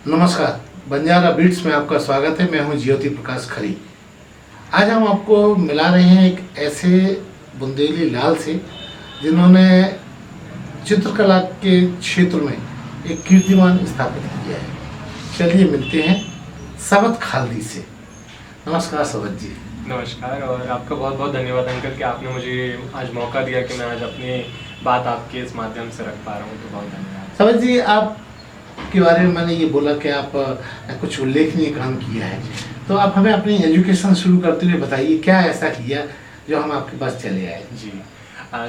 नमस्कार, बंजारा बीट्स में आपका स्वागत है। मैं हूं ज्योति प्रकाश खरी। आज हम आपको मिला रहे हैं एक ऐसे बुंदेली लाल से जिन्होंने चित्रकला के क्षेत्र में एक कीर्तिमान स्थापित किया है। चलिए मिलते हैं सबत खालदी से। नमस्कार सबत जी। नमस्कार और आपका बहुत बहुत धन्यवाद अंकल कि आपने मुझे आज मौका दिया कि मैं आज अपनी बात आपके इस माध्यम से रख पा रहा हूँ, तो बहुत धन्यवाद। सबत जी, आप के बारे में मैंने ये बोला कि आप कुछ उल्लेखनीय काम किया है, तो आप हमें अपनी एजुकेशन शुरू करते हुए बताइए क्या ऐसा किया जो हम आपके पास चले आए। जी,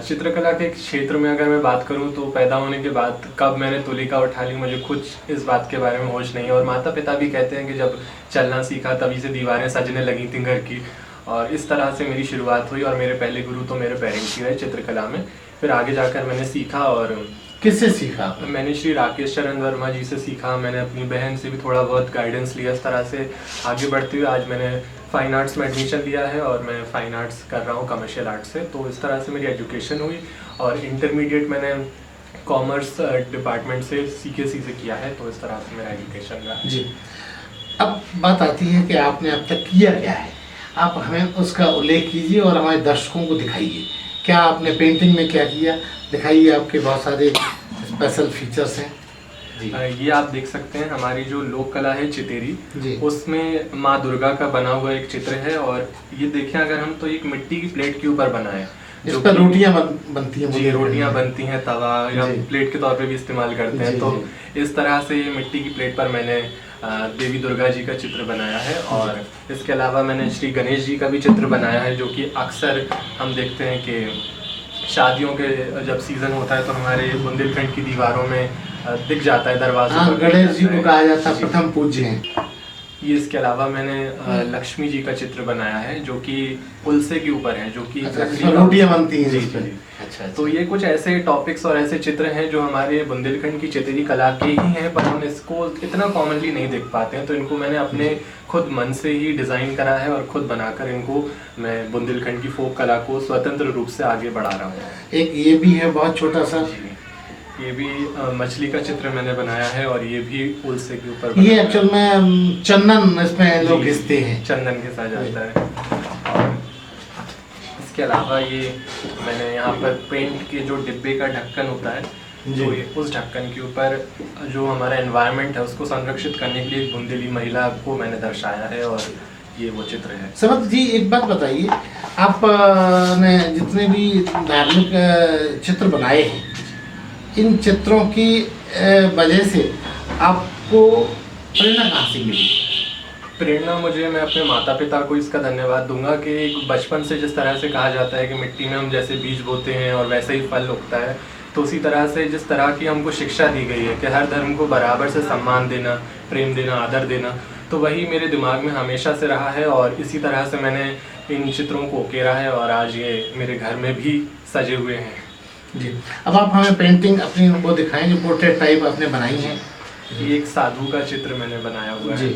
चित्रकला के क्षेत्र में अगर मैं बात करूं तो पैदा होने के बाद कब मैंने तुलिका उठा ली मुझे खुद इस बात के बारे में होश नहीं है। और माता पिता भी कहते हैं कि जब चलना सीखा तभी से दीवारें सजने लगी थी घर की, और इस तरह से मेरी शुरुआत हुई। और मेरे पहले गुरु तो मेरे पेरेंट्स ही रहे चित्रकला में। फिर आगे जाकर मैंने सीखा। और किससे सीखा? मैंने श्री राकेश चरण वर्मा जी से सीखा। मैंने अपनी बहन से भी थोड़ा बहुत गाइडेंस लिया। इस तरह से आगे बढ़ते हुए आज मैंने फाइन आर्ट्स में एडमिशन लिया है और मैं फाइन आर्ट्स कर रहा हूँ कमर्शियल आर्ट्स से। तो इस तरह से मेरी एजुकेशन हुई। और इंटरमीडिएट मैंने कॉमर्स डिपार्टमेंट से CKC से किया है। तो इस तरह से मेरा एजुकेशन रहा जी। अब बात आती है कि आपने अब तक किया क्या है, आप हमें उसका उल्लेख कीजिए और हमारे दर्शकों को दिखाइए। क्या आपने पेंटिंग में क्या किया, दिखाइए। आपके बहुत सारे स्पेशल फीचर्स हैं जी। ये आप देख सकते हैं हमारी जो लोक कला है चितेरी जी। उसमें माँ दुर्गा का बना हुआ एक चित्र है। और ये देखें अगर हम तो एक मिट्टी की प्लेट के ऊपर बना है इस पर रोटियां बनती हैं। जी, रोटियां बनती हैं, तवा या प्लेट के तौर पे भी इस्तेमाल करते हैं। तो इस तरह से ये मिट्टी की प्लेट पर मैंने देवी दुर्गा जी का चित्र बनाया है। और इसके अलावा मैंने श्री गणेश जी का भी चित्र बनाया है, जो कि अक्सर हम देखते हैं कि शादियों के जब सीजन होता है तो हमारे बुंदेलखंड की दीवारों में दिख जाता है दरवाज़ों पर। गणेश जी को कहा जाता है प्रथम पूज्य हैं। ये इसके अलावा मैंने लक्ष्मी जी का चित्र बनाया है जो कि पुलसे के ऊपर है, जो कि रोटियां बनती हैं। जी जी। अच्छा, तो ये कुछ ऐसे टॉपिक्स और ऐसे चित्र हैं जो हमारे बुंदेलखंड की चितेरी कला के ही हैं, पर हम इसको इतना कॉमनली नहीं देख पाते हैं। तो इनको मैंने अपने खुद मन से ही डिज़ाइन करा है और खुद बनाकर इनको मैं बुंदेलखंड की फोक कला को स्वतंत्र रूप से आगे बढ़ा रहा हूँ। एक ये भी है बहुत छोटा सा, ये भी मछली का चित्र मैंने बनाया है और ये भी पुलसे के ऊपर। ये एक्चुअल में चंदन इसमें लोग घिसते हैं, चंदन के साथ जाता है। और इसके अलावा ये मैंने यहाँ पर पेंट के जो डिब्बे का ढक्कन होता है, जो ये उस ढक्कन के ऊपर जो हमारा एनवायरनमेंट है उसको संरक्षित करने के लिए बुंदेली महिला को मैंने दर्शाया है। और ये वो चित्र है। समत जी, एक बात बताइए, आपने जितने भी धार्मिक चित्र बनाए हैं, इन चित्रों की वजह से आपको प्रेरणा कहाँ से मिली? प्रेरणा मुझे, मैं अपने माता पिता को इसका धन्यवाद दूंगा कि बचपन से जिस तरह से कहा जाता है कि मिट्टी में हम जैसे बीज बोते हैं और वैसे ही फल उगता है, तो उसी तरह से जिस तरह की हमको शिक्षा दी गई है कि हर धर्म को बराबर से सम्मान देना, प्रेम देना, आदर देना, तो वही मेरे दिमाग में हमेशा से रहा है। और इसी तरह से मैंने इन चित्रों को उकेरा है और आज ये मेरे घर में भी सजे हुए हैं जी। अब आप हमें पेंटिंग अपनी वो दिखाएं जो पोर्ट्रेट टाइप आपने बनाई है। ये एक साधु का चित्र मैंने बनाया हुआ है।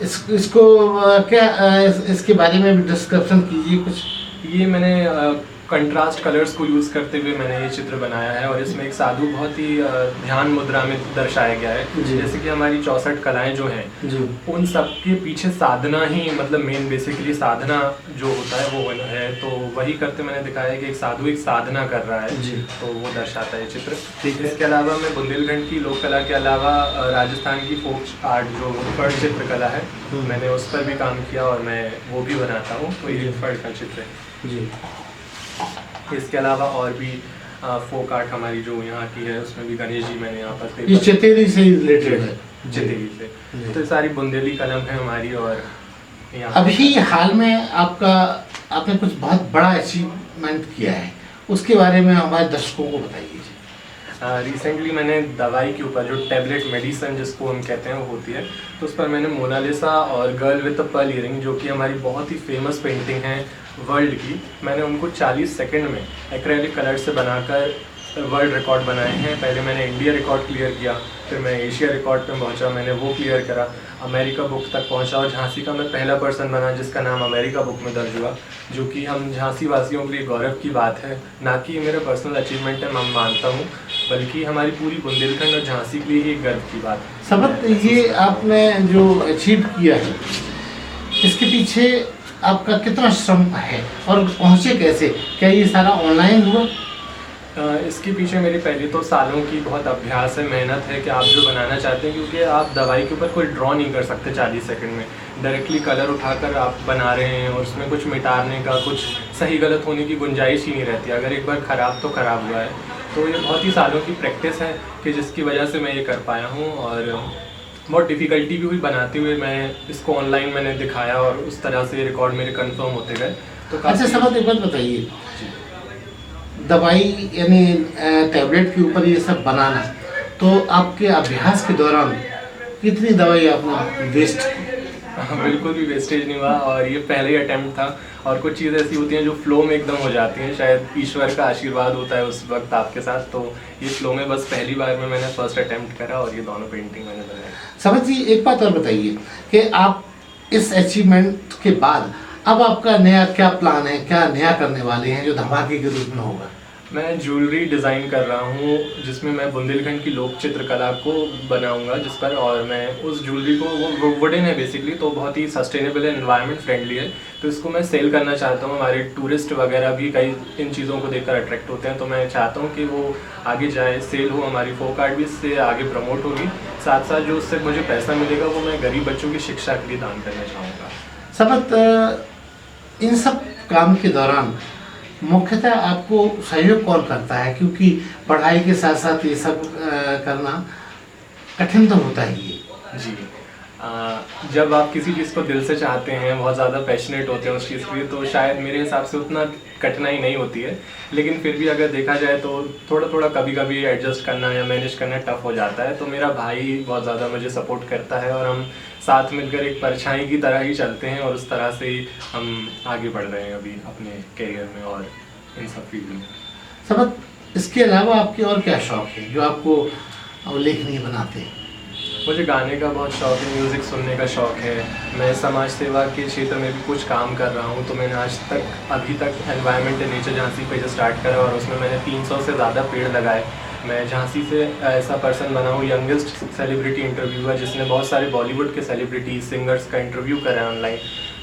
इसको क्या इसके बारे में भी डिस्क्रिप्शन कीजिए कुछ। ये मैंने कंट्रास्ट कलर्स को यूज़ करते हुए मैंने ये चित्र बनाया है और इसमें एक साधु बहुत ही ध्यान मुद्रा में दर्शाया गया है। जैसे कि हमारी 64 कलाएं जो हैं उन सब के पीछे साधना ही, मतलब मेन बेसिकली साधना जो होता है वो है। तो वही करते मैंने दिखाया है कि एक साधु एक साधना कर रहा है, तो वो दर्शाता है चित्र। इसके अलावा मैं बुंदेलखंड की लोक कला के अलावा राजस्थान की फोक आर्ट जो फड़ चित्रकला है, मैंने उस पर भी काम किया और मैं वो भी बनाता हूँ। तो ये फड़ का चित्र है जी। इसके अलावा और भी फोक आर्ट हमारी जो यहाँ की है उसमें भी गणेश जी मैंने यहाँ पर, ये चितेरी से रिलेटेड है। चितेरी से तो सारी बुंदेली कलम है हमारी। और अभी हाल में आपने कुछ बहुत बड़ा अचीवमेंट किया है, उसके बारे में हमारे दर्शकों को बताइए। रिसेंटली मैंने दवाई के ऊपर जो टैबलेट मेडिसिन जिसको हम कहते हैं वो होती है, तो उस पर मैंने मोनालिसा और girl with a pearl earring जो कि हमारी बहुत ही फेमस पेंटिंग है वर्ल्ड की, मैंने उनको 40 सेकंड में एक्रेलिक कलर से बनाकर वर्ल्ड रिकॉर्ड बनाए हैं। पहले मैंने इंडिया रिकॉर्ड क्लियर किया, फिर मैं एशिया रिकॉर्ड पे पहुंचा, मैंने वो क्लियर करा, अमेरिका बुक तक पहुंचा और झांसी का मैं पहला पर्सन बना जिसका नाम अमेरिका बुक में दर्ज हुआ, जो कि हम झांसी वासियों के लिए गौरव की बात है, ना कि मेरा पर्सनल अचीवमेंट है। मैं मानता हूँ बल्कि हमारी पूरी बुंदेलखंड और झांसी के लिए ही एक गर्व की बात है। सबक ये आपने जो अचीव किया है, इसके पीछे आपका कितना श्रम है और पहुँचे कैसे? क्या ये सारा ऑनलाइन हुआ? इसके पीछे मेरी पहले तो सालों की बहुत अभ्यास है, मेहनत है कि आप जो बनाना चाहते हैं, क्योंकि आप दवाई के ऊपर कोई ड्रॉ नहीं कर सकते 40 सेकंड में। डायरेक्टली कलर उठाकर आप बना रहे हैं और उसमें कुछ मिटाने का, कुछ सही गलत होने की गुंजाइश ही नहीं रहती। अगर एक बार ख़राब तो ख़राब हुआ है। तो ये बहुत ही सालों की प्रैक्टिस है कि जिसकी वजह से मैं ये कर पाया हूँ, और बहुत डिफ़िकल्टी भी हुई बनाते हुए। मैं इसको ऑनलाइन मैंने दिखाया और उस तरह से रिकॉर्ड मेरे कंफर्म होते गए। तो अच्छा सबक एक बात बताइए, दवाई यानी टैबलेट के ऊपर ये सब बनाना, तो आपके अभ्यास के दौरान कितनी दवाई आपने वेस्ट की? बिल्कुल भी वेस्टेज नहीं हुआ, और ये पहले ही अटेम्प्ट था। और कुछ चीज़ें ऐसी होती हैं जो फ्लो में एकदम हो जाती हैं, शायद ईश्वर का आशीर्वाद होता है उस वक्त आपके साथ। तो ये फ्लो में बस पहली बार में मैंने फर्स्ट अटेम्प्ट करा और ये दोनों पेंटिंग मैंने बनाई। समझ जी, एक बात और बताइए कि आप इस अचीवमेंट के बाद अब आपका नया क्या प्लान है, क्या नया करने वाले हैं जो धमाके के रूप में होगा? मैं ज्वेलरी डिज़ाइन कर रहा हूँ जिसमें मैं बुंदेलखंड की लोक चित्रकला को बनाऊंगा जिस पर, और मैं उस ज्वेलरी को, वो वुडन है बेसिकली, तो बहुत ही सस्टेनेबल है, एनवायरनमेंट फ्रेंडली है। तो इसको मैं सेल करना चाहता हूँ। हमारे टूरिस्ट वगैरह भी कई इन चीज़ों को देखकर अट्रैक्ट होते हैं, तो मैं चाहता हूँ कि वो आगे जाए, सेल हो, हमारी फोक आर्ट भी इससे आगे प्रमोट होगी। साथ साथ जो उससे मुझे पैसा मिलेगा वो मैं गरीब बच्चों की शिक्षा के लिए दान करना चाहूँगा। सबक इन सब काम के दौरान मुख्यतः आपको सहयोग कौन करता है? क्योंकि पढ़ाई के साथ साथ ये सब करना कठिन तो होता ही है। जी, जब आप किसी चीज़ को दिल से चाहते हैं, बहुत ज़्यादा पैशनेट होते हैं उस चीज़ के लिए, तो शायद मेरे हिसाब से उतना कठिनाई नहीं होती है। लेकिन फिर भी अगर देखा जाए तो थोड़ा थोड़ा कभी कभी एडजस्ट करना या मैनेज करना टफ हो जाता है। तो मेरा भाई बहुत ज़्यादा मुझे सपोर्ट करता है और हम साथ मिलकर एक परछाई की तरह ही चलते हैं, और उस तरह से ही हम आगे बढ़ रहे हैं अभी अपने करियर में और इन सब फील्ड में। सबक इसके अलावा आपके और क्या शौक है जो आपको उल्लेखनीय बनाते हैं? मुझे गाने का बहुत शौक है, म्यूज़िक सुनने का शौक है। मैं समाज सेवा के क्षेत्र में भी कुछ काम कर रहा हूँ। तो मैंने अभी तक एनवायरनमेंट एंड नेचर झांसी पे स्टार्ट करा, और उसमें मैंने 300 से ज़्यादा पेड़ लगाए। मैं झांसी से ऐसा पर्सन बना हूँ, यंगेस्ट सेलिब्रिटी इंटरव्यूअर, जिसने बहुत सारे बॉलीवुड के सेलिब्रिटी सिंगर्स का इंटरव्यू करा है ऑनलाइन।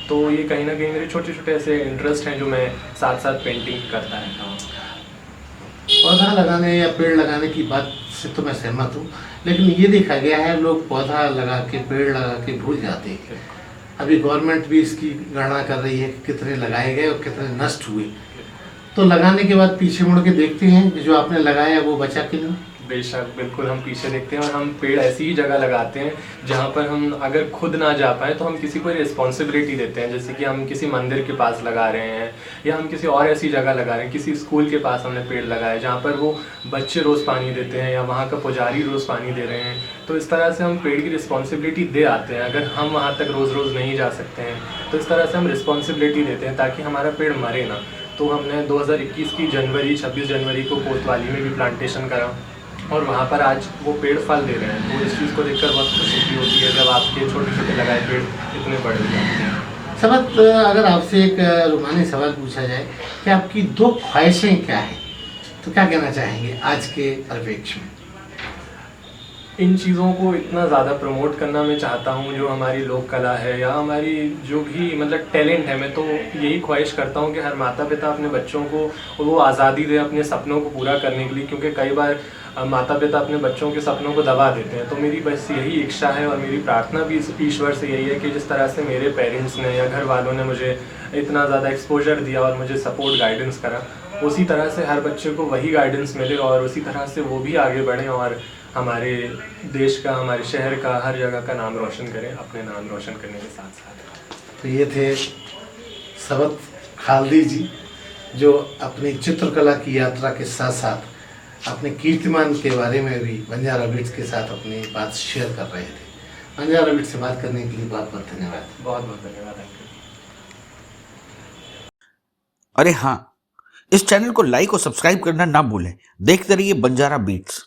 तो ये कहीं ना कहीं मेरे छोटे छोटे ऐसे इंटरेस्ट हैं जो मैं साथ साथ पेंटिंग करता रहता हूँ। पौधा लगाने या पेड़ लगाने की बात से तो मैं सहमत हूँ, लेकिन ये देखा गया है लोग पौधा लगा के, पेड़ लगा के भूल जाते हैं। अभी गवर्नमेंट भी इसकी गणना कर रही है कि कितने लगाए गए और कितने नष्ट हुए। तो लगाने के बाद पीछे मुड़ के देखते हैं कि जो आपने लगाया वो बचा कि नहीं? बेशक, बिल्कुल हम पीछे देखते हैं, और हम पेड़ ऐसी ही जगह लगाते हैं जहाँ पर हम अगर खुद ना जा पाए तो हम किसी को रिस्पॉन्सिबिलिटी देते हैं। जैसे कि हम किसी मंदिर के पास लगा रहे हैं, या हम किसी और ऐसी जगह लगा रहे हैं, किसी स्कूल के पास हमने पेड़ लगाए जहाँ पर वो बच्चे रोज़ पानी देते हैं या वहाँ का पुजारी रोज़ पानी दे रहे हैं। तो इस तरह से हम पेड़ की रिस्पॉन्सिबिलिटी दे आते हैं। अगर हम वहाँ तक रोज़ रोज़ नहीं जा सकते हैं तो इस तरह से हम रिस्पॉन्सिबिलिटी देते हैं ताकि हमारा पेड़ मरे ना। तो हमने 2021 की 26 जनवरी को कोतवाली में भी प्लांटेशन करा, और वहाँ पर आज वो पेड़ फल दे रहे हैं। तो इस चीज़ को देखकर बहुत खुशी होती है जब आपके छोटे छोटे लगाए पेड़ इतने बड़े हो जाते हैं। सबक अगर आपसे एक रूहानी सवाल पूछा जाए कि आपकी 2 ख्वाहिशें क्या हैं, तो क्या कहना चाहेंगे आज के परिप्रेक्ष्य में? इन चीज़ों को इतना ज़्यादा प्रमोट करना मैं चाहता हूँ, जो हमारी लोक कला है या हमारी जो भी मतलब टैलेंट है। मैं तो यही ख्वाहिश करता हूँ कि हर माता पिता अपने बच्चों को वो आज़ादी दे अपने सपनों को पूरा करने के लिए, क्योंकि कई बार माता पिता अपने बच्चों के सपनों को दबा देते हैं। तो मेरी बस यही इच्छा है और मेरी प्रार्थना भी ईश्वर से यही है कि जिस तरह से मेरे पेरेंट्स ने या घर वालों ने मुझे इतना ज़्यादा एक्सपोजर दिया और मुझे सपोर्ट गाइडेंस करा, उसी तरह से हर बच्चे को वही गाइडेंस मिले और उसी तरह से वो भी आगे बढ़ें और हमारे देश का, हमारे शहर का, हर जगह का नाम रोशन करें, अपने नाम रोशन करने के साथ साथ। तो ये थे सबक खालदी जी, जो अपनी चित्रकला की यात्रा के साथ साथ अपने कीर्तिमान के बारे में भी बंजारा बीट्स के साथ अपनी बात शेयर कर रहे थे। बंजारा बीट्स से बात करने के लिए बहुत बहुत धन्यवाद। बहुत बहुत धन्यवाद। अरे हाँ, इस चैनल को लाइक और सब्सक्राइब करना ना भूलें। देखते रहिए बंजारा बीट्स।